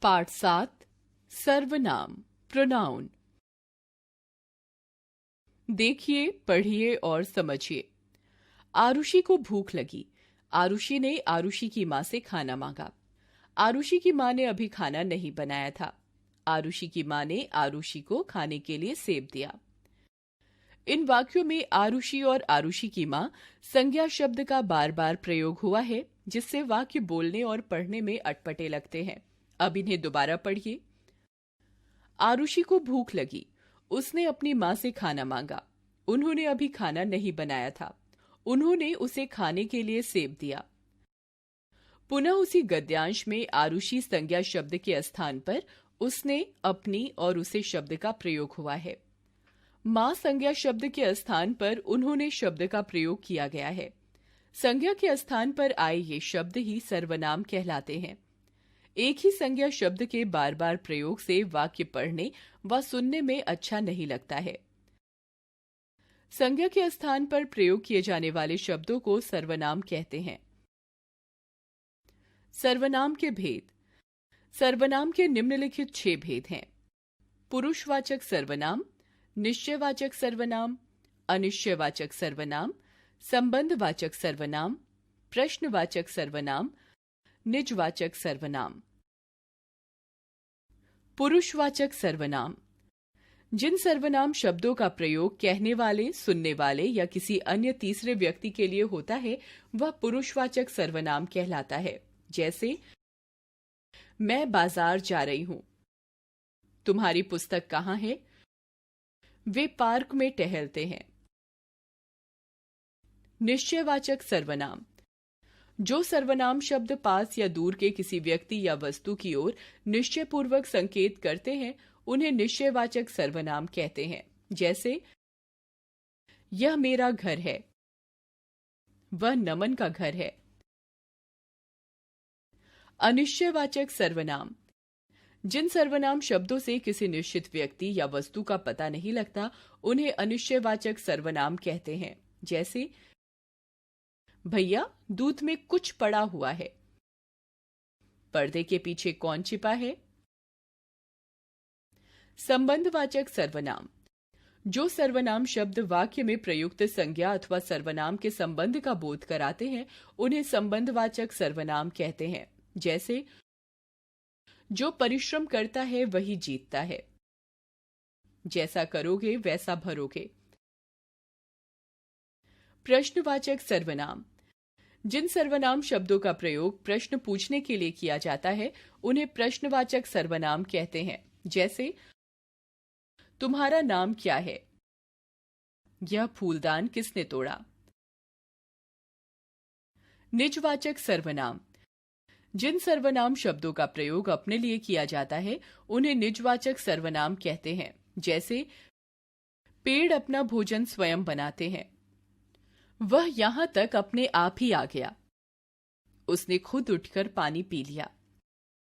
पाठ 7 सर्वनाम प्रोनाउन। देखिए, पढ़िए और समझिए। आरुषि को भूख लगी। आरुषि ने आरुषि की माँ से खाना मांगा। आरुषि की माँ ने अभी खाना नहीं बनाया था। आरुषि की माँ ने आरुषि को खाने के लिए सेब दिया। इन वाक्यों में आरुषि और आरुषि की माँ संज्ञा शब्द का बार बार प्रयोग हुआ है, जिससे वाक्य बोलने और पढ़ने में अटपटे लगते हैं। अब इन्हें दोबारा पढ़िए। आरुषि को भूख लगी। उसने अपनी माँ से खाना मांगा। उन्होंने अभी खाना नहीं बनाया था। उन्होंने उसे खाने के लिए सेब दिया। पुनः उसी गद्यांश में आरुषि संज्ञा शब्द के स्थान पर उसने, अपनी और उसे शब्द का प्रयोग हुआ है। मां संज्ञा शब्द के स्थान पर उन्होंने शब्द का प्रयोग किया गया है। संज्ञा के स्थान पर आए ये शब्द ही सर्वनाम कहलाते हैं। एक ही संज्ञा शब्द के बार बार प्रयोग से वाक्य पढ़ने व सुनने में अच्छा नहीं लगता है। संज्ञा के स्थान पर प्रयोग किए जाने वाले शब्दों को सर्वनाम कहते हैं। सर्वनाम के भेद। सर्वनाम के निम्नलिखित 6 भेद हैं। पुरुषवाचक सर्वनाम, निश्चयवाचक सर्वनाम, अनिश्चयवाचक सर्वनाम, संबंधवाचक सर्वनाम, प्रश्नवाचक सर्वनाम, निजवाचक सर्वनाम। पुरुषवाचक सर्वनाम। जिन सर्वनाम शब्दों का प्रयोग कहने वाले, सुनने वाले या किसी अन्य तीसरे व्यक्ति के लिए होता है, वह पुरुषवाचक सर्वनाम कहलाता है। जैसे, मैं बाजार जा रही हूं। तुम्हारी पुस्तक कहाँ है? वे पार्क में टहलते हैं। निश्चयवाचक सर्वनाम। जो सर्वनाम शब्द पास या दूर के किसी व्यक्ति या वस्तु की ओर निश्चयपूर्वक संकेत करते हैं, उन्हें निश्चयवाचक सर्वनाम कहते हैं। जैसे, यह मेरा घर है। वह नमन का घर है। अनिश्चयवाचक सर्वनाम। जिन सर्वनाम शब्दों से किसी निश्चित व्यक्ति या वस्तु का पता नहीं लगता, उन्हें अनिश्चयवाचक सर्वनाम कहते हैं। जैसे, भैया, दूध में कुछ पड़ा हुआ है। पर्दे के पीछे कौन छिपा है? संबंधवाचक सर्वनाम। जो सर्वनाम शब्द वाक्य में प्रयुक्त संज्ञा अथवा सर्वनाम के संबंध का बोध कराते हैं, उन्हें संबंधवाचक सर्वनाम कहते हैं। जैसे, जो परिश्रम करता है वही जीतता है। जैसा करोगे वैसा भरोगे। प्रश्नवाचक सर्वनाम। जिन सर्वनाम शब्दों का प्रयोग प्रश्न पूछने के लिए किया जाता है, उन्हें प्रश्नवाचक सर्वनाम कहते हैं। जैसे, तुम्हारा नाम क्या है? यह फूलदान किसने तोड़ा? निजवाचक सर्वनाम। जिन सर्वनाम शब्दों का प्रयोग अपने लिए किया जाता है, उन्हें निजवाचक सर्वनाम कहते हैं। जैसे, पेड़ अपना भोजन स्वयं बनाते हैं। वह यहां तक अपने आप ही आ गया। उसने खुद उठकर पानी पी लिया।